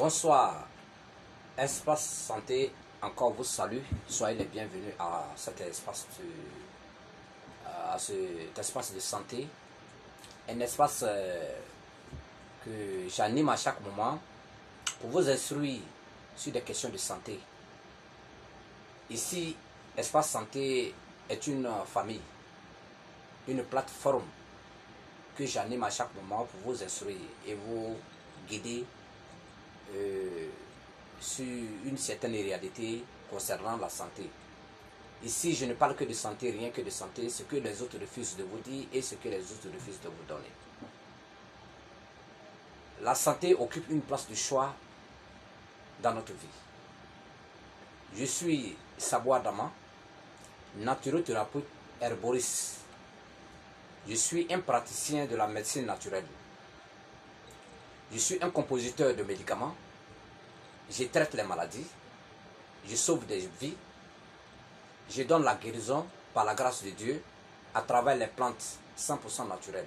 Bonsoir, Espace Santé encore vous salue. Soyez les bienvenus à cet espace de santé. Un espace que j'anime à chaque moment pour vous instruire sur des questions de santé. Ici, Espace Santé est une famille, une plateforme que j'anime à chaque moment pour vous instruire et vous guider sur une certaine réalité concernant la santé. Ici, je ne parle que de santé, rien que de santé, ce que les autres refusent de vous dire et ce que les autres refusent de vous donner. La santé occupe une place de choix dans notre vie. Je suis Saboua Dama, naturothérapeute herboriste. Je suis un praticien de la médecine naturelle. Je suis un compositeur de médicaments. Je traite les maladies. Je sauve des vies. Je donne la guérison par la grâce de Dieu à travers les plantes 100% naturelles.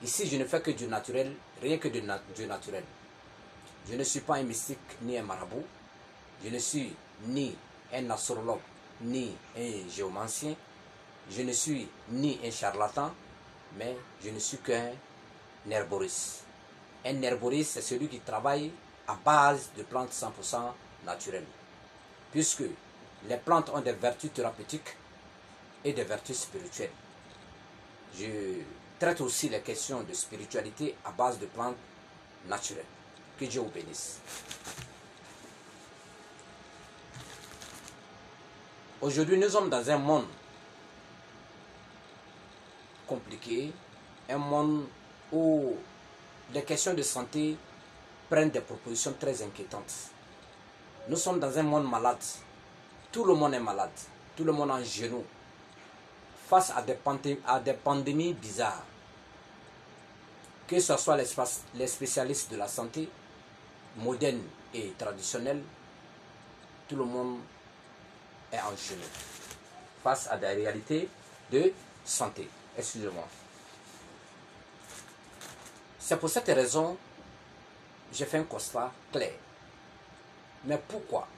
Ici, je ne fais que du naturel, rien que du naturel. Je ne suis pas un mystique ni un marabout. Je ne suis ni un astrologue ni un géomancien. Je ne suis ni un charlatan, mais je ne suis qu'un herboriste. Un herboriste, c'est celui qui travaille à base de plantes 100% naturelles. Puisque les plantes ont des vertus thérapeutiques et des vertus spirituelles. Je traite aussi les questions de spiritualité à base de plantes naturelles. Que Dieu vous bénisse. Aujourd'hui, nous sommes dans un monde compliqué, un monde où les questions de santé prennent des propositions très inquiétantes. Nous sommes dans un monde malade. Tout le monde est malade. Tout le monde est en genoux. Face à des pandémies bizarres. Que ce soit les spécialistes de la santé, modernes et traditionnels, tout le monde est en genoux. Face à des réalités de santé. Excusez-moi. C'est pour cette raison que j'ai fait un constat clair. Mais pourquoi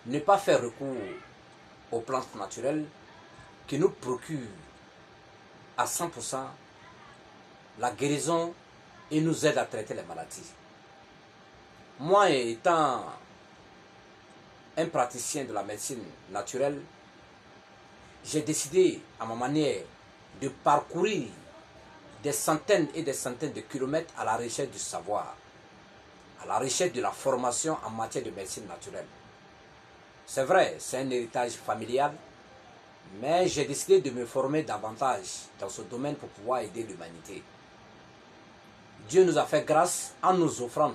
ne pas faire recours aux plantes naturelles qui nous procurent à 100% la guérison et nous aident à traiter les maladies? Moi, étant un praticien de la médecine naturelle, j'ai décidé à ma manière de parcourir des centaines et des centaines de kilomètres à la recherche du savoir, à la recherche de la formation en matière de médecine naturelle. C'est vrai, c'est un héritage familial, mais j'ai décidé de me former davantage dans ce domaine pour pouvoir aider l'humanité. Dieu nous a fait grâce en nous offrant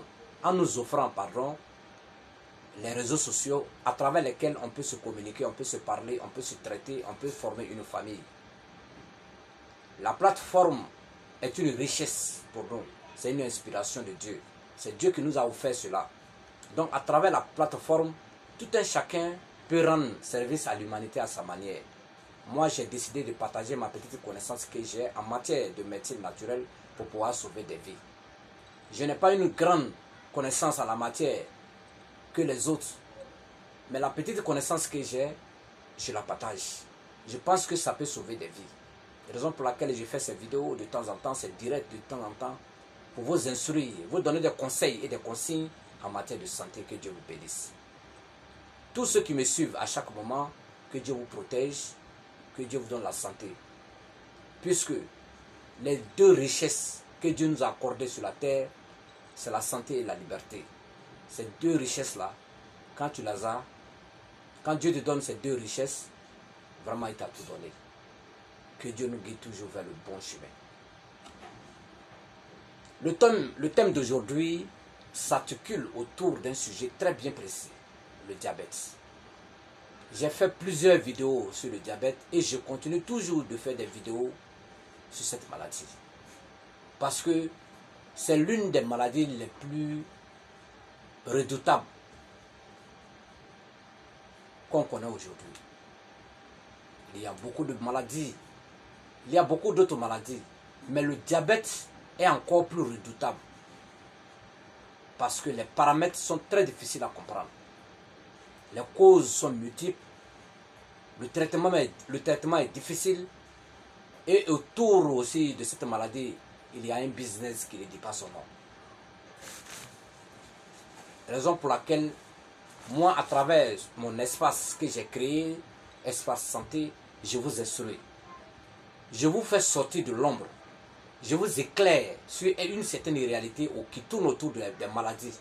les réseaux sociaux à travers lesquels on peut se communiquer, on peut se parler, on peut se traiter, on peut former une famille. La plateforme est une richesse pour nous. C'est une inspiration de Dieu. C'est Dieu qui nous a offert cela. Donc à travers la plateforme, tout un chacun peut rendre service à l'humanité à sa manière. Moi, j'ai décidé de partager ma petite connaissance que j'ai en matière de médecine naturelle pour pouvoir sauver des vies. Je n'ai pas une grande connaissance en la matière que les autres. Mais la petite connaissance que j'ai, je la partage. Je pense que ça peut sauver des vies. La raison pour laquelle je fais ces vidéos de temps en temps, c'est direct de temps en temps, pour vous instruire, vous donner des conseils et des consignes en matière de santé. Que Dieu vous bénisse. Tous ceux qui me suivent à chaque moment, que Dieu vous protège, que Dieu vous donne la santé. Puisque les deux richesses que Dieu nous a accordées sur la terre, c'est la santé et la liberté. Ces deux richesses-là, quand tu les as, quand Dieu te donne ces deux richesses, vraiment il t'a tout donné. Que Dieu nous guide toujours vers le bon chemin. Le thème d'aujourd'hui s'articule autour d'un sujet très bien précis, le diabète. J'ai fait plusieurs vidéos sur le diabète et je continue toujours de faire des vidéos sur cette maladie. Parce que c'est l'une des maladies les plus redoutables qu'on connaît aujourd'hui. Il y a beaucoup de maladies. Il y a beaucoup d'autres maladies. Mais le diabète est encore plus redoutable. Parce que les paramètres sont très difficiles à comprendre. Les causes sont multiples. Le traitement est difficile. Et autour aussi de cette maladie, il y a un business qui ne dit pas son nom. Raison pour laquelle, moi, à travers mon espace que j'ai créé, espace santé, je vous instruis. Je vous fais sortir de l'ombre. Je vous éclaire sur une certaine réalité qui tourne autour des maladies.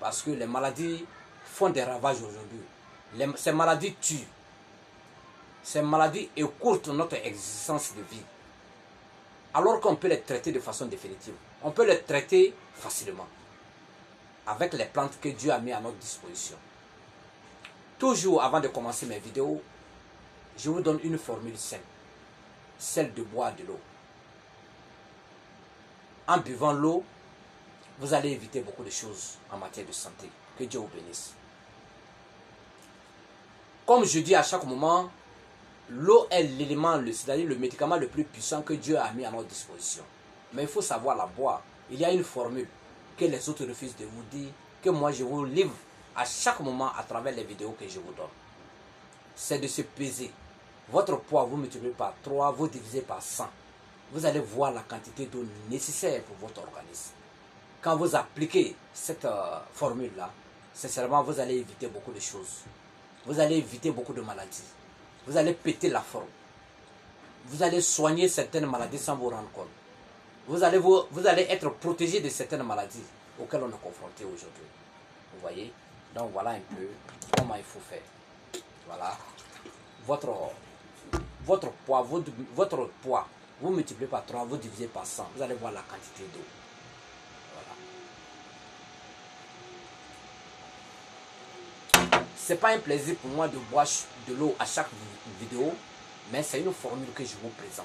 Parce que les maladies font des ravages aujourd'hui. Ces maladies tuent. Ces maladies écourtent notre existence de vie. Alors qu'on peut les traiter de façon définitive. On peut les traiter facilement. Avec les plantes que Dieu a mis à notre disposition. Toujours avant de commencer mes vidéos, je vous donne une formule simple. Celle de boire de l'eau. En buvant l'eau, vous allez éviter beaucoup de choses en matière de santé. Que Dieu vous bénisse. Comme je dis à chaque moment, l'eau est l'élément, c'est-à-dire le médicament le plus puissant que Dieu a mis à notre disposition. Mais il faut savoir la boire. Il y a une formule que les autres refusent de vous dire, que moi je vous livre à chaque moment à travers les vidéos que je vous donne. C'est de se peser. Votre poids, vous multipliez par 3, vous divisez par 100. Vous allez voir la quantité d'eau nécessaire pour votre organisme. Quand vous appliquez cette formule-là, sincèrement, vous allez éviter beaucoup de choses. Vous allez éviter beaucoup de maladies. Vous allez péter la forme. Vous allez soigner certaines maladies sans vous rendre compte. Vous allez être protégé de certaines maladies auxquelles on est confronté aujourd'hui. Vous voyez? Donc voilà un peu comment il faut faire. Voilà. Votre poids, vous multipliez par 3, vous divisez par 100. Vous allez voir la quantité d'eau. Voilà. Ce n'est pas un plaisir pour moi de boire de l'eau à chaque vidéo, mais c'est une formule que je vous présente.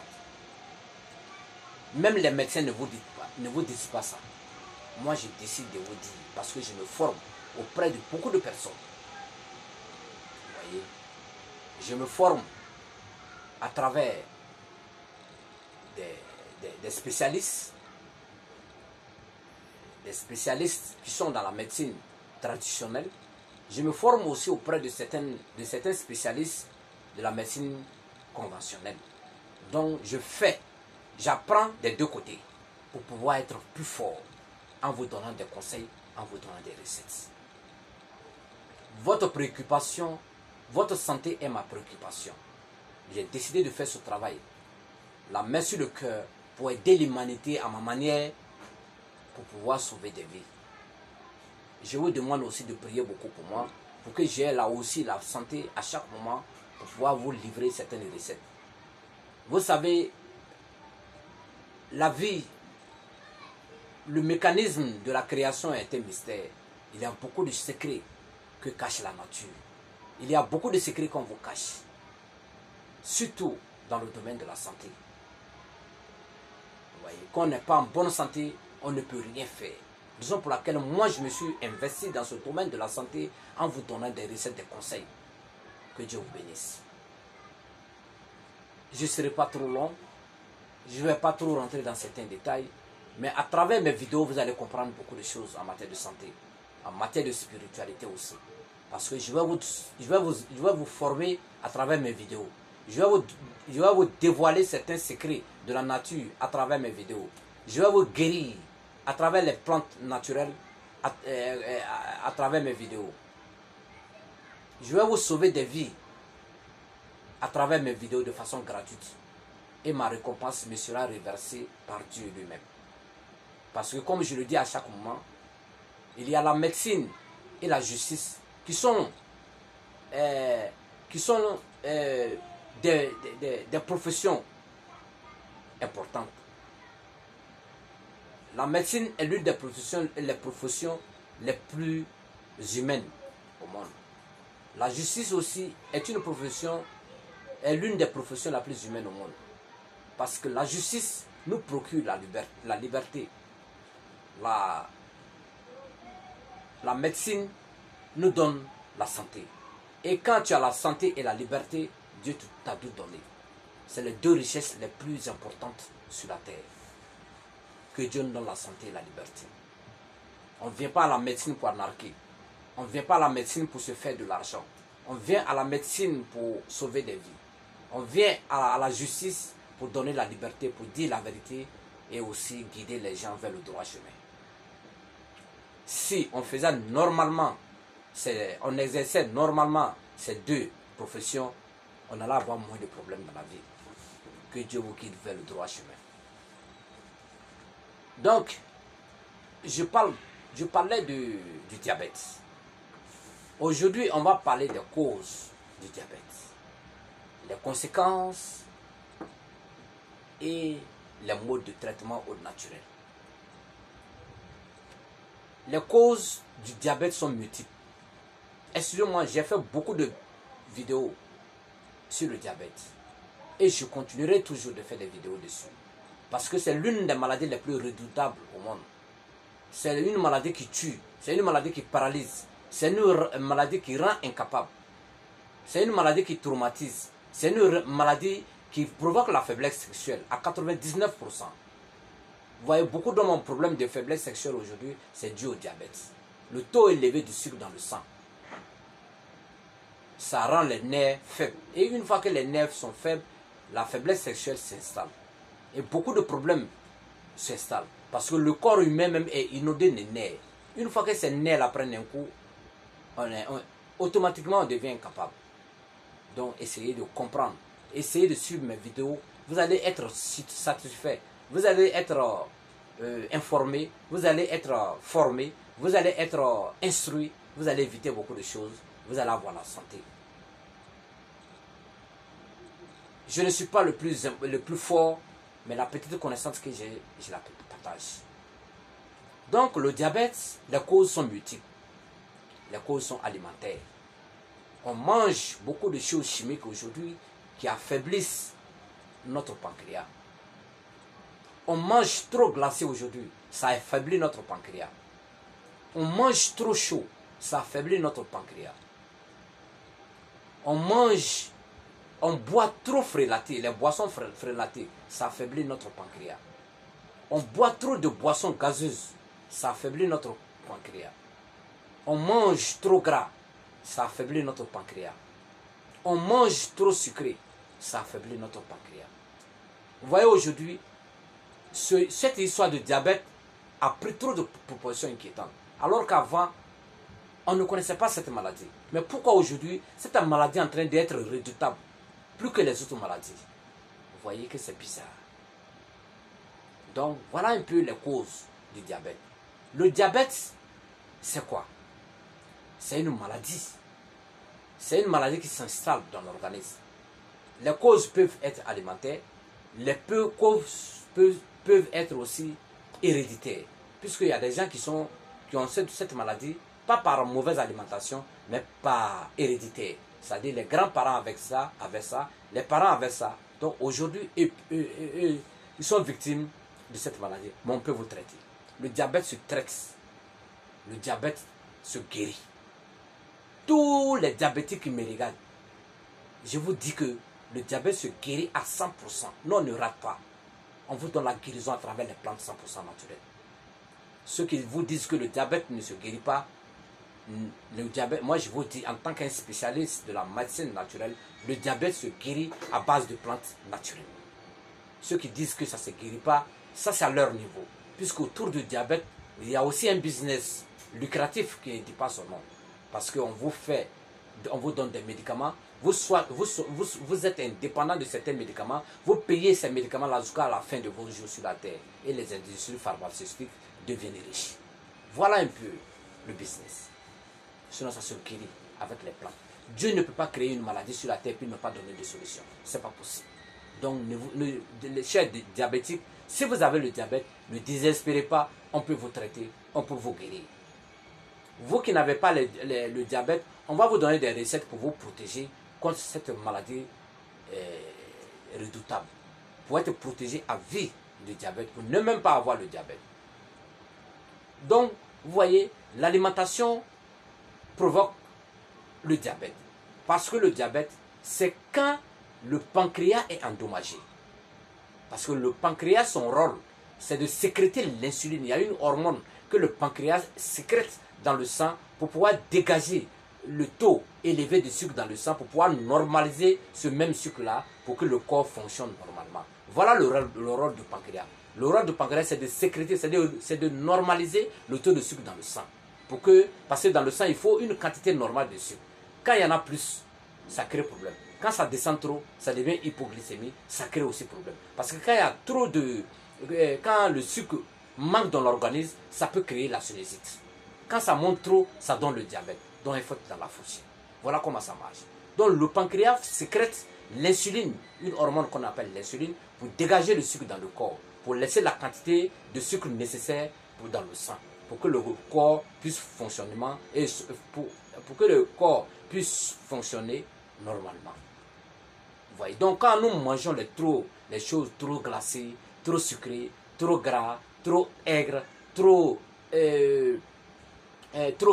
Même les médecins ne vous disent pas ça. Moi, je décide de vous dire parce que je me forme auprès de beaucoup de personnes. Vous voyez, je me forme à travers des spécialistes qui sont dans la médecine traditionnelle. Je me forme aussi auprès de certains spécialistes de la médecine conventionnelle. Donc, j'apprends des deux côtés pour pouvoir être plus fort en vous donnant des conseils, en vous donnant des recettes. Votre préoccupation, votre santé est ma préoccupation. J'ai décidé de faire ce travail, la main sur le cœur, pour aider l'humanité à ma manière, pour pouvoir sauver des vies. Je vous demande aussi de prier beaucoup pour moi, pour que j'ai là aussi la santé à chaque moment, pour pouvoir vous livrer certaines recettes. Vous savez, la vie, le mécanisme de la création est un mystère. Il y a beaucoup de secrets que cache la nature. Il y a beaucoup de secrets qu'on vous cache. Surtout dans le domaine de la santé. Vous voyez, quand on n'est pas en bonne santé, on ne peut rien faire. Raison pour laquelle moi je me suis investi dans ce domaine de la santé en vous donnant des recettes, des conseils. Que Dieu vous bénisse. Je ne serai pas trop long. Je ne vais pas trop rentrer dans certains détails. Mais à travers mes vidéos, vous allez comprendre beaucoup de choses en matière de santé. En matière de spiritualité aussi. Parce que je vais vous former à travers mes vidéos. Je vais vous dévoiler certains secrets de la nature à travers mes vidéos. Je vais vous guérir à travers les plantes naturelles à travers mes vidéos. Je vais vous sauver des vies à travers mes vidéos de façon gratuite. Et ma récompense me sera reversée par Dieu lui-même. Parce que comme je le dis à chaque moment, il y a la médecine et la justice qui sont des professions importantes. La médecine est l'une des professions les plus humaines au monde. La justice aussi est l'une des professions les plus humaines au monde. Parce que la justice nous procure la liberté. La médecine nous donne la santé. Et quand tu as la santé et la liberté, Dieu t'a tout donné. C'est les deux richesses les plus importantes sur la terre. Que Dieu nous donne la santé et la liberté. On ne vient pas à la médecine pour arnaquer. On ne vient pas à la médecine pour se faire de l'argent. On vient à la médecine pour sauver des vies. On vient à la justice pour donner la liberté, pour dire la vérité et aussi guider les gens vers le droit chemin. Si on faisait normalement, on exerçait normalement ces deux professions, on allait avoir moins de problèmes dans la vie. Que Dieu vous guide vers le droit chemin. Donc, je parlais du diabète. Aujourd'hui, on va parler des causes du diabète, les conséquences et les modes de traitement au naturel. Les causes du diabète sont multiples. Excusez-moi, j'ai fait beaucoup de vidéos sur le diabète. Et je continuerai toujours de faire des vidéos dessus. Parce que c'est l'une des maladies les plus redoutables au monde. C'est une maladie qui tue. C'est une maladie qui paralyse. C'est une maladie qui rend incapable. C'est une maladie qui traumatise. C'est une maladie qui provoque la faiblesse sexuelle à 99%. Vous voyez, beaucoup d'hommes ont un problème de faiblesse sexuelle aujourd'hui, c'est dû au diabète. Le taux élevé du sucre dans le sang. Ça rend les nerfs faibles. Et une fois que les nerfs sont faibles, la faiblesse sexuelle s'installe. Et beaucoup de problèmes s'installent. Parce que le corps humain même est inondé de nerfs. Une fois que ces nerfs prennent un coup, automatiquement on devient incapable. Donc essayez de comprendre. Essayez de suivre mes vidéos. Vous allez être satisfait. Vous allez être informé. Vous allez être formé. Vous allez être instruit. Vous allez éviter beaucoup de choses. Vous allez avoir la santé. Je ne suis pas le plus fort, mais la petite connaissance que j'ai, je la partage. Donc le diabète, les causes sont multiples. Les causes sont alimentaires. On mange beaucoup de choses chimiques aujourd'hui qui affaiblissent notre pancréas. On mange trop glacé aujourd'hui, ça affaiblit notre pancréas. On mange trop chaud, ça affaiblit notre pancréas. On boit trop frélaté, les boissons frélatées, ça affaiblit notre pancréas. On boit trop de boissons gazeuses, ça affaiblit notre pancréas. On mange trop gras, ça affaiblit notre pancréas. On mange trop sucré, ça affaiblit notre pancréas. Vous voyez aujourd'hui, cette histoire de diabète a pris trop de proportions inquiétantes. Alors qu'avant, on ne connaissait pas cette maladie. Mais pourquoi aujourd'hui, cette maladie est en train d'être redoutable, plus que les autres maladies? Vous voyez que c'est bizarre. Donc, voilà un peu les causes du diabète. Le diabète, c'est quoi? C'est une maladie. C'est une maladie qui s'installe dans l'organisme. Les causes peuvent être alimentaires. Les causes peuvent être aussi héréditaires. Puisqu'il y a des gens qui ont cette maladie, pas par mauvaise alimentation, mais par héréditaire. C'est-à-dire les grands-parents avec ça, les parents avec ça. Donc aujourd'hui, ils sont victimes de cette maladie. Mais on peut vous traiter. Le diabète se traite. Le diabète se guérit. Tous les diabétiques qui me regardent, je vous dis que le diabète se guérit à 100%. Non, on ne rate pas. On vous donne la guérison à travers les plantes 100% naturelles. Ceux qui vous disent que le diabète ne se guérit pas, le diabète, moi je vous dis en tant qu'un spécialiste de la médecine naturelle, le diabète se guérit à base de plantes naturelles. Ceux qui disent que ça ne se guérit pas, ça c'est à leur niveau. Puisqu'autour du diabète, il y a aussi un business lucratif qui ne dit pas son nom. Parce qu'on vous donne des médicaments, vous êtes indépendant de certains médicaments, vous payez ces médicaments-là jusqu'à la fin de vos jours sur la terre. Et les industries pharmaceutiques deviennent riches. Voilà un peu le business. Sinon ça se guérit avec les plantes. Dieu ne peut pas créer une maladie sur la terre puis ne pas donner de solution. Ce n'est pas possible. Donc, les chers diabétiques, si vous avez le diabète, ne désespérez pas, on peut vous traiter, on peut vous guérir. Vous qui n'avez pas le diabète, on va vous donner des recettes pour vous protéger contre cette maladie redoutable. Pour être protégé à vie du diabète, pour ne même pas avoir le diabète. Donc, vous voyez, l'alimentation provoque le diabète. Parce que le diabète, c'est quand le pancréas est endommagé. Parce que le pancréas, son rôle, c'est de sécréter l'insuline. Il y a une hormone, que le pancréas sécrète dans le sang pour pouvoir dégager le taux élevé de sucre dans le sang, pour pouvoir normaliser ce même sucre-là, pour que le corps fonctionne normalement. Voilà le rôle du pancréas. Le rôle du pancréas, c'est de sécréter, c'est de normaliser le taux de sucre dans le sang. Parce que dans le sang, il faut une quantité normale de sucre. Quand il y en a plus, ça crée problème. Quand ça descend trop, ça devient hypoglycémie, ça crée aussi problème. Parce que quand il y a trop de... Quand le sucre manque dans l'organisme, ça peut créer la sinusite. Quand ça monte trop, ça donne le diabète. Donc il faut être dans la fourchette. Voilà comment ça marche. Donc le pancréas sécrète l'insuline, une hormone qu'on appelle l'insuline, pour dégager le sucre dans le corps, pour laisser la quantité de sucre nécessaire dans le sang, pour que le corps puisse fonctionner et pour que le corps puisse fonctionner normalement. Vous voyez. Donc quand nous mangeons les choses trop glacées, trop sucrées, trop gras, trop aigres, trop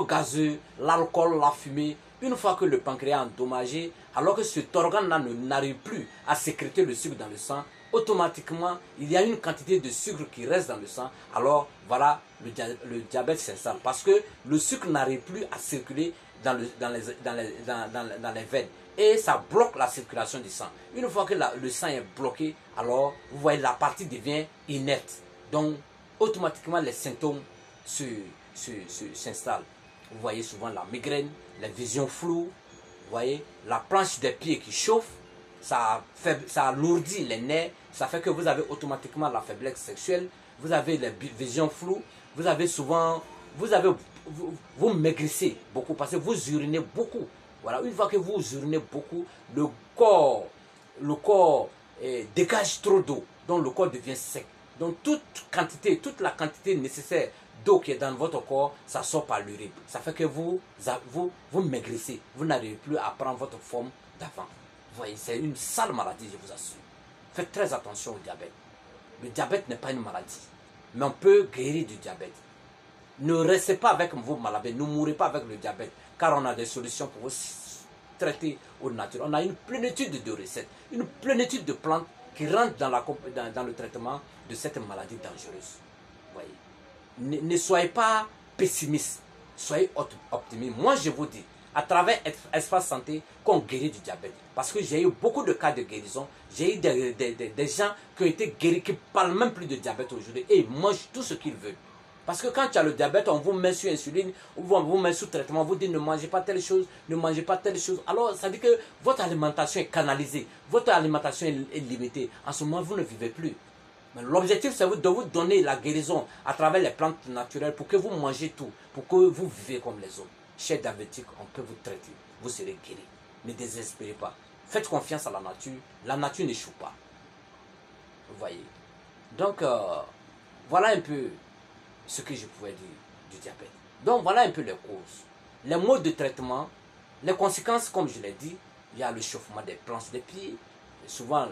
gazeux, l'alcool, la fumée, une fois que le pancréas est endommagé, alors que cet organe-là n'arrive plus à sécréter le sucre dans le sang, automatiquement, il y a une quantité de sucre qui reste dans le sang. Alors, voilà, le diabète s'installe. Parce que le sucre n'arrive plus à circuler dans les veines. Et ça bloque la circulation du sang. Une fois que le sang est bloqué, alors, vous voyez, la partie devient inerte. Donc, automatiquement, les symptômes s'installent. Vous voyez souvent la migraine, la vision floue, vous voyez, la planche des pieds qui chauffe, ça alourdit les nerfs, ça fait que vous avez automatiquement la faiblesse sexuelle, vous avez les visions floues, vous avez souvent, vous maigrissez beaucoup parce que vous urinez beaucoup. Voilà, une fois que vous urinez beaucoup, le corps dégage trop d'eau, donc le corps devient sec. Donc toute la quantité nécessaire d'eau qui est dans votre corps, ça sort par l'urine. Ça fait que vous maigrissez. Vous n'arrivez plus à prendre votre forme d'avant. Vous voyez, c'est une sale maladie, je vous assure. Faites très attention au diabète. Le diabète n'est pas une maladie, mais on peut guérir du diabète. Ne restez pas avec vos maladies, ne mourrez pas avec le diabète, car on a des solutions pour vous traiter au naturel. On a une plénitude de recettes, une plénitude de plantes qui rentrent dans le traitement de cette maladie dangereuse. Vous voyez. Ne soyez pas pessimiste, soyez optimiste. Moi, je vous dis, à travers Espace Santé, qu'on guérit du diabète. Parce que j'ai eu beaucoup de cas de guérison. J'ai eu des gens qui ont été guéris, qui ne parlent même plus de diabète aujourd'hui et ils mangent tout ce qu'ils veulent. Parce que quand tu as le diabète, on vous met sur insuline, on vous met sous traitement, on vous dit ne mangez pas telle chose, ne mangez pas telle chose. Alors, ça veut dire que votre alimentation est canalisée, votre alimentation est limitée. En ce moment, vous ne vivez plus. Mais l'objectif, c'est de vous donner la guérison à travers les plantes naturelles pour que vous mangez tout, pour que vous vivez comme les autres. Chers diabétiques, on peut vous traiter, vous serez guéri. Ne désespérez pas. Faites confiance à la nature n'échoue pas. Vous voyez. Donc, voilà un peu ce que je pouvais dire du diabète. Donc, voilà un peu les causes. Les modes de traitement, les conséquences, comme je l'ai dit, il y a le chauffement des planches des pieds. Souvent,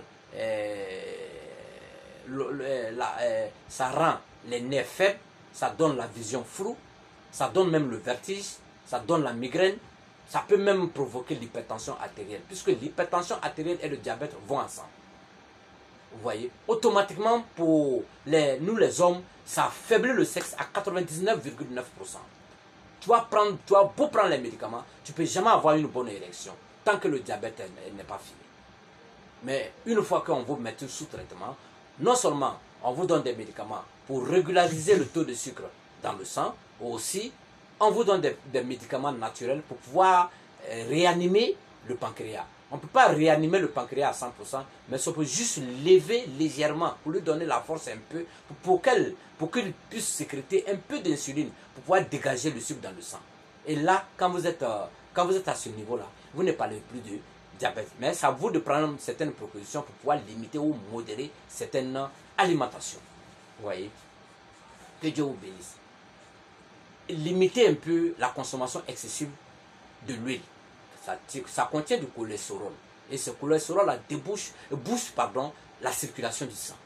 ça rend les nerfs faibles, ça donne la vision floue, ça donne même le vertige, ça donne la migraine, ça peut même provoquer l'hypertension artérielle, puisque l'hypertension artérielle et le diabète vont ensemble. Vous voyez, automatiquement pour nous les hommes, ça affaiblit le sexe à 99,9%. Tu as beau prendre les médicaments, tu ne peux jamais avoir une bonne érection tant que le diabète n'est pas fini. Mais une fois qu'on vous met sous traitement, non seulement on vous donne des médicaments pour régulariser le taux de sucre dans le sang, aussi on vous donne des médicaments naturels pour pouvoir réanimer le pancréas. On ne peut pas réanimer le pancréas à 100%, mais ça peut juste lever légèrement pour lui donner la force un peu, pour qu'il puisse sécréter un peu d'insuline, pour pouvoir dégager le sucre dans le sang. Et là, quand vous êtes à ce niveau-là, vous ne parlez plus de diabète. Mais c'est à vous de prendre certaines précautions pour pouvoir limiter ou modérer certaines alimentations. Vous voyez? Que Dieu vous bénisse. Limitez un peu la consommation excessive de l'huile. Ça contient du cholestérol. Et ce cholestérol bouche la circulation du sang.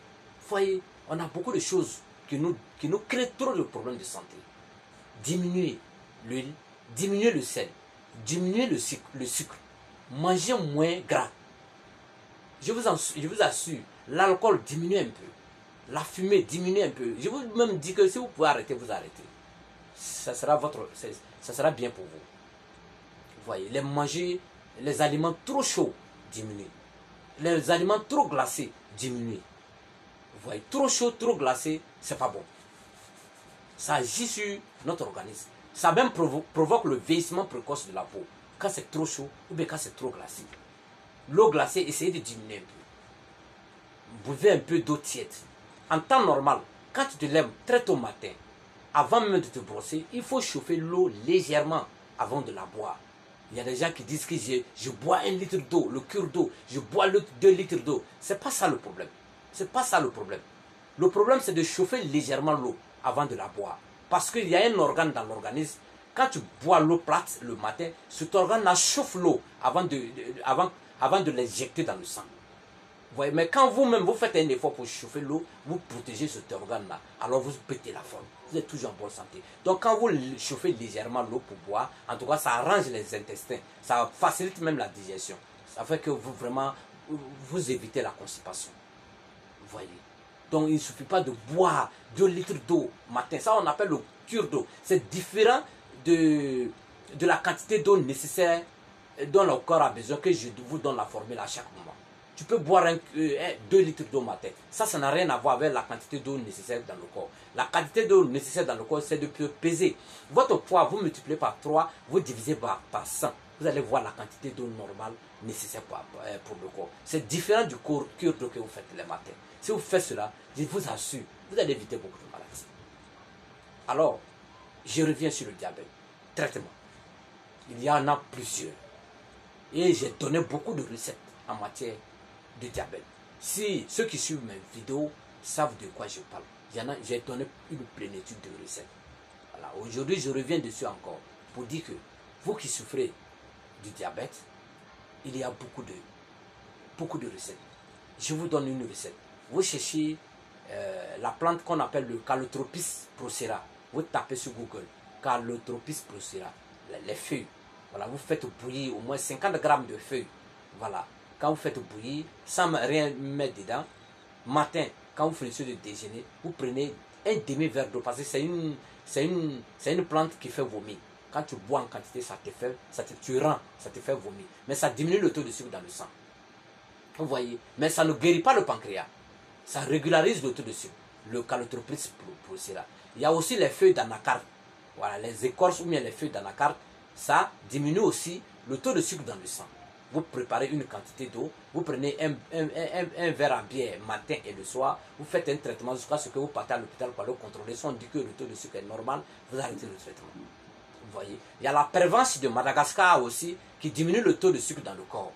Vous voyez, on a beaucoup de choses qui nous créent trop de problèmes de santé. Diminuez l'huile, diminuez le sel, diminuez le sucre. Mangez moins gras. Je vous assure, l'alcool diminue un peu. La fumée diminue un peu. Je vous même dis que si vous pouvez arrêter, vous arrêtez. ça sera bien pour vous. Vous voyez, les aliments trop chauds diminuent. Les aliments trop glacés diminuent. Vous voyez, trop chaud, trop glacé, c'est pas bon. Ça agit sur notre organisme. Ça même provoque le vieillissement précoce de la peau. Quand c'est trop chaud ou bien quand c'est trop glacé. L'eau glacée, essayez de diminuer un peu. Buvez un peu d'eau tiède. En temps normal, quand tu te lèves très tôt matin, avant même de te brosser, il faut chauffer l'eau légèrement avant de la boire. Il y a des gens qui disent que je bois 1 litre d'eau, le cure d'eau, je bois 2 litres d'eau. C'est pas ça le problème. C'est pas ça le problème. Le problème, c'est de chauffer légèrement l'eau avant de la boire. Parce qu'il y a un organe dans l'organisme. Quand tu bois l'eau plate le matin, cet organe chauffe l'eau avant de l'injecter dans le sang. Vous voyez, mais quand vous-même vous faites un effort pour chauffer l'eau, vous protégez cet organe-là. Alors vous pétez la forme. Vous êtes toujours en bonne santé. Donc quand vous chauffez légèrement l'eau pour boire, en tout cas ça arrange les intestins. Ça facilite même la digestion. Ça fait que vous évitez la constipation. Vous voyez. Donc il ne suffit pas de boire 2 litres d'eau matin. Ça on appelle le cure d'eau. C'est différent de la quantité d'eau nécessaire dont le corps a besoin, que je vous donne la formule à chaque moment. Tu peux boire 2 litres d'eau matin. Ça n'a rien à voir avec la quantité d'eau nécessaire dans le corps. La quantité d'eau nécessaire dans le corps, c'est de peser. Votre poids, vous multipliez par 3, vous divisez par 100. Vous allez voir la quantité d'eau normale nécessaire pour le corps. C'est différent du cure d'eau que vous faites le matin. Si vous faites cela, je vous assure, vous allez éviter beaucoup de maladies. Alors, je reviens sur le diabète. Traitement. Il y en a plusieurs. Et j'ai donné beaucoup de recettes en matière de diabète. Si ceux qui suivent mes vidéos savent de quoi je parle, j'ai donné une plénitude de recettes. Voilà. Aujourd'hui, je reviens dessus encore pour dire que vous qui souffrez du diabète, il y a beaucoup de recettes. Je vous donne une recette. Vous cherchez la plante qu'on appelle le Calotropis procera. Vous tapez sur Google Calotropis procera, les feuilles. Voilà, vous faites bouillir au moins 50 grammes de feuilles. Voilà. Quand vous faites bouillir, sans rien mettre dedans, matin, quand vous finissez de déjeuner, vous prenez un demi-verre d'eau, parce que c'est une plante qui fait vomir. Quand tu bois en quantité, tu rends, ça te fait vomir. Mais ça diminue le taux de sucre dans le sang. Vous voyez, mais ça ne guérit pas le pancréas. Ça régularise le taux de sucre, le Calotropis procera. Il y a aussi les feuilles d'anacarde. Voilà, les écorces ou bien les feuilles d'anacarde, ça diminue aussi le taux de sucre dans le sang. Vous préparez une quantité d'eau, vous prenez un verre à bière matin et le soir, vous faites un traitement jusqu'à ce que vous partez à l'hôpital pour le contrôler. Si on dit que le taux de sucre est normal, vous arrêtez le traitement. Vous voyez. Il y a la pervenche de Madagascar aussi qui diminue le taux de sucre dans le corps.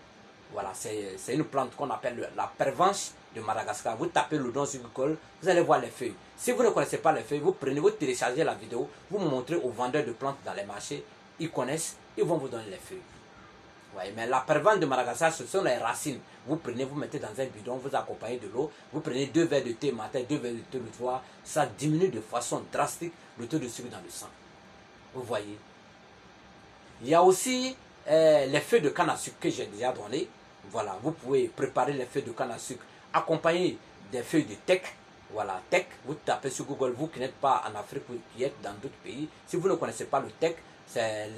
Voilà, c'est une plante qu'on appelle la pervenche de Madagascar. Vous tapez le nom sur Google, vous allez voir les feuilles. Si vous ne connaissez pas les feuilles, vous téléchargez la vidéo, vous montrez aux vendeurs de plantes dans les marchés, ils connaissent, ils vont vous donner les feuilles. Ouais, mais la pervenche de Madagascar, ce sont les racines. Vous prenez, vous mettez dans un bidon, vous accompagnez de l'eau, vous prenez 2 verres de thé matin, 2 verres de thé le soir, ça diminue de façon drastique le taux de sucre dans le sang. Vous voyez. Il y a aussi les feuilles de canne à sucre que j'ai déjà donné. Voilà, vous pouvez préparer les feuilles de canne à sucre accompagnées des feuilles de teck. Voilà, teck, vous tapez sur Google, vous qui n'êtes pas en Afrique, qui êtes dans d'autres pays. Si vous ne connaissez pas le teck, c'est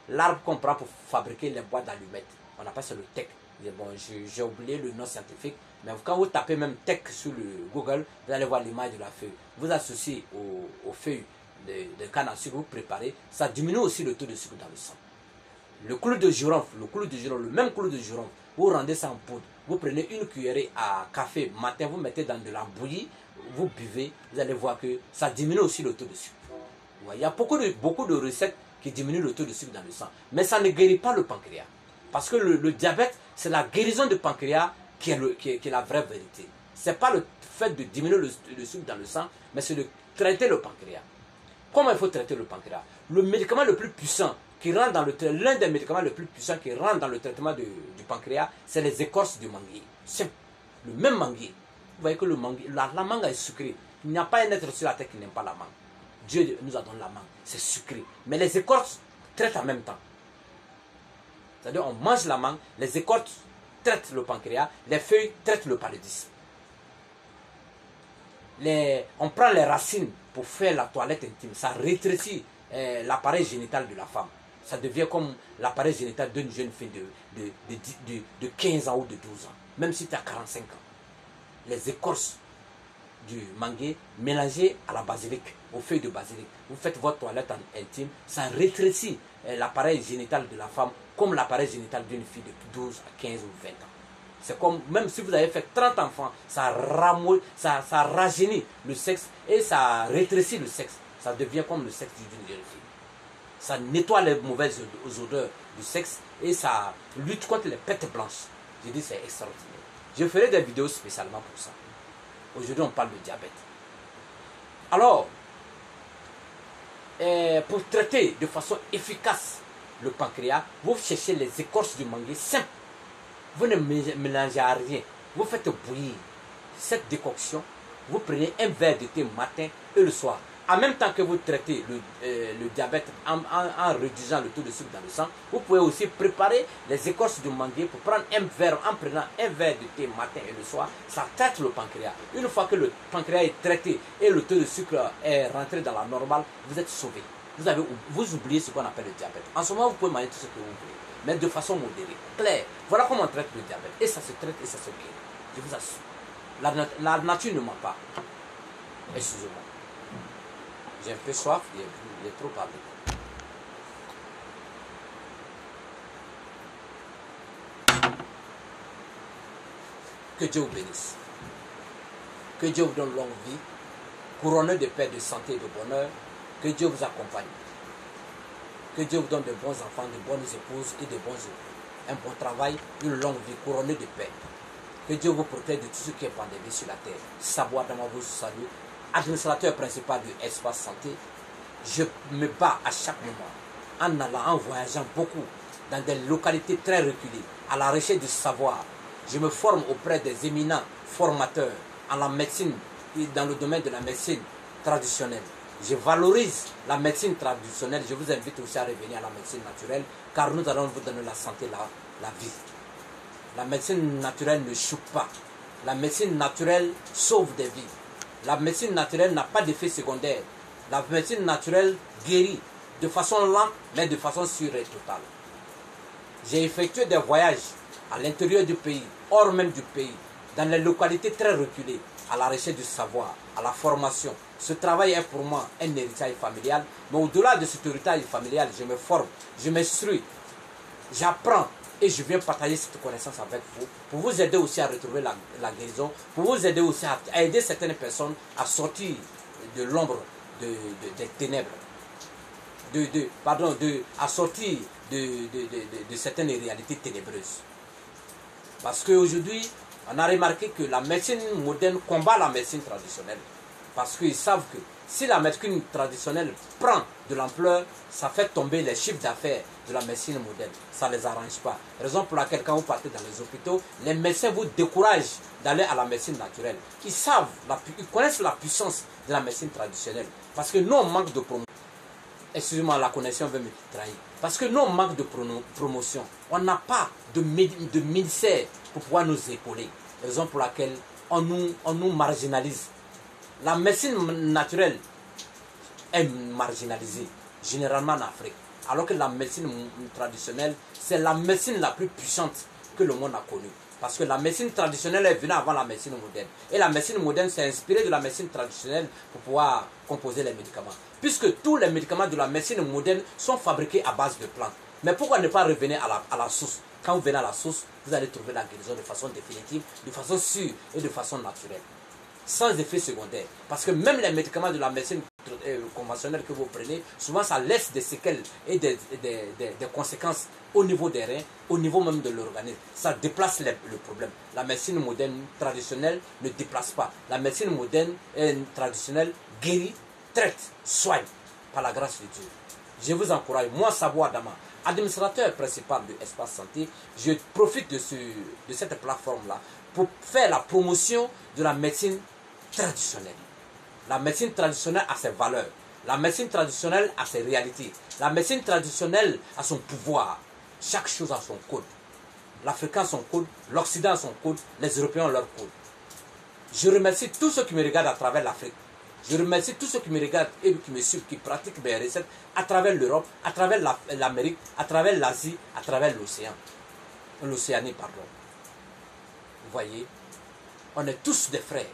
l'arbre qu'on prend pour fabriquer les boîtes d'allumettes. On appelle ça le teck. Bon, j'ai oublié le nom scientifique, mais quand vous tapez même teck sur le Google, vous allez voir l'image de la feuille. Vous associez aux feuilles de canne à sucre, vous préparez, ça diminue aussi le taux de sucre dans le sang. Le clou de girofle, le même clou de girofle, vous rendez ça en poudre. Vous prenez une cuillerée à café matin, vous mettez dans de la bouillie, vous buvez, vous allez voir que ça diminue aussi le taux de sucre. Il y a beaucoup de recettes qui diminuent le taux de sucre dans le sang. Mais ça ne guérit pas le pancréas. Parce que le diabète, c'est la guérison du pancréas qui est la vraie vérité. Ce n'est pas le fait de diminuer le sucre dans le sang, mais c'est de traiter le pancréas. Comment il faut traiter le pancréas? Le médicament le plus puissant l'un des médicaments les plus puissants qui rentre dans le traitement du pancréas, c'est les écorces du manguier. Simple. Le même manguier. Vous voyez que le manguier, la mangue est sucrée. Il n'y a pas un être sur la terre qui n'aime pas la mangue. Dieu nous a donné la mangue. C'est sucré. Mais les écorces traitent en même temps. C'est-à-dire on mange la mangue, les écorces traitent le pancréas, les feuilles traitent le paludisme. on prend les racines pour faire la toilette intime. Ça rétrécit l'appareil génital de la femme. Ça devient comme l'appareil génital d'une jeune fille de 15 ans ou de 12 ans. Même si tu as 45 ans. Les écorces du manguier mélangées à la basilic, aux feuilles de basilic. Vous faites votre toilette intime, ça rétrécit l'appareil génital de la femme comme l'appareil génital d'une fille de 12 à 15 ou 20 ans. C'est comme, même si vous avez fait 30 enfants, ça rajeunit le sexe et ça rétrécit le sexe. Ça devient comme le sexe d'une jeune fille. Ça nettoie les mauvaises odeurs du sexe et ça lutte contre les pètes blanches. Je dis c'est extraordinaire. Je ferai des vidéos spécialement pour ça. Aujourd'hui on parle de diabète. Alors, pour traiter de façon efficace le pancréas, vous cherchez les écorces du manguier simples. Vous ne mélangez à rien. Vous faites bouillir cette décoction. Vous prenez un verre de thé matin et le soir. En même temps que vous traitez le diabète en réduisant le taux de sucre dans le sang, vous pouvez aussi préparer les écorces du manguier pour prendre un verre, en prenant un verre de thé matin et le soir, ça traite le pancréas. Une fois que le pancréas est traité et le taux de sucre est rentré dans la normale, vous êtes sauvé. Vous oubliez ce qu'on appelle le diabète. En ce moment, vous pouvez manger tout ce que vous voulez, mais de façon modérée, claire. Voilà comment on traite le diabète. Et ça se traite et ça se guérit. Je vous assure. La nature ne ment pas. Excusez-moi. J'ai un peu soif, il est trop parlé. Que Dieu vous bénisse. Que Dieu vous donne longue vie, couronné de paix, de santé et de bonheur. Que Dieu vous accompagne. Que Dieu vous donne de bons enfants, de bonnes épouses et de bons époux. Un bon travail, une longue vie couronnée de paix. Que Dieu vous protège de tout ce qui est pandémie sur la terre. Savoir dans vous salue. Administrateur principal de Espace Santé. Je me bats à chaque moment en allant, en voyageant beaucoup dans des localités très reculées, à la recherche du savoir. Je me forme auprès des éminents formateurs en la médecine et dans le domaine de la médecine traditionnelle. Je valorise la médecine traditionnelle. Je vous invite aussi à revenir à la médecine naturelle, car nous allons vous donner la santé, la vie. La médecine naturelle ne choque pas. La médecine naturelle sauve des vies. La médecine naturelle n'a pas d'effet secondaire. La médecine naturelle guérit de façon lente, mais de façon sûre et totale. J'ai effectué des voyages à l'intérieur du pays, hors même du pays, dans les localités très reculées, à la recherche du savoir, à la formation. Ce travail est pour moi un héritage familial, mais au-delà de cet héritage familial, je me forme, je m'instruis, j'apprends et je viens partager cette connaissance avec vous pour vous aider aussi à retrouver la guérison, pour vous aider aussi à aider certaines personnes à sortir de l'ombre des ténèbres, à sortir de certaines réalités ténébreuses. Parce qu'aujourd'hui, on a remarqué que la médecine moderne combat la médecine traditionnelle. Parce qu'ils savent que si la médecine traditionnelle prend de l'ampleur, ça fait tomber les chiffres d'affaires de la médecine moderne. Ça ne les arrange pas. Raison pour laquelle quand vous partez dans les hôpitaux, les médecins vous découragent d'aller à la médecine naturelle. Ils connaissent la puissance de la médecine traditionnelle. Parce que nous, on manque de promotion. Excusez-moi, la connexion veut me trahir. Parce que nous, on manque de promotion. On n'a pas de ministère pour pouvoir nous épauler. Raison pour laquelle on nous marginalise. La médecine naturelle est marginalisée, généralement en Afrique. Alors que la médecine traditionnelle, c'est la médecine la plus puissante que le monde a connue. Parce que la médecine traditionnelle est venue avant la médecine moderne. Et la médecine moderne s'est inspirée de la médecine traditionnelle pour pouvoir composer les médicaments. Puisque tous les médicaments de la médecine moderne sont fabriqués à base de plantes. Mais pourquoi ne pas revenir à la source? Quand vous venez à la source, vous allez trouver la guérison de façon définitive, de façon sûre et de façon naturelle. Sans effet secondaire. Parce que même les médicaments de la médecine conventionnelle que vous prenez, souvent ça laisse des séquelles et des conséquences au niveau des reins, au niveau même de l'organisme. Ça déplace le problème. La médecine moderne traditionnelle ne déplace pas. La médecine moderne traditionnelle guérit, traite, soigne par la grâce de Dieu. Je vous encourage, moi Savoir Dama, administrateur principal de Espace Santé, je profite de cette plateforme-là pour faire la promotion de la médecine traditionnelle. La médecine traditionnelle a ses valeurs. La médecine traditionnelle a ses réalités. La médecine traditionnelle a son pouvoir. Chaque chose a son code. L'Africain a son code, l'Occident a son code, les Européens ont leur code. Je remercie tous ceux qui me regardent à travers l'Afrique. Je remercie tous ceux qui me regardent et qui me suivent, qui pratiquent mes recettes à travers l'Europe, à travers l'Amérique, à travers l'Asie, à travers l'Océanie, pardon. Vous voyez, on est tous des frères.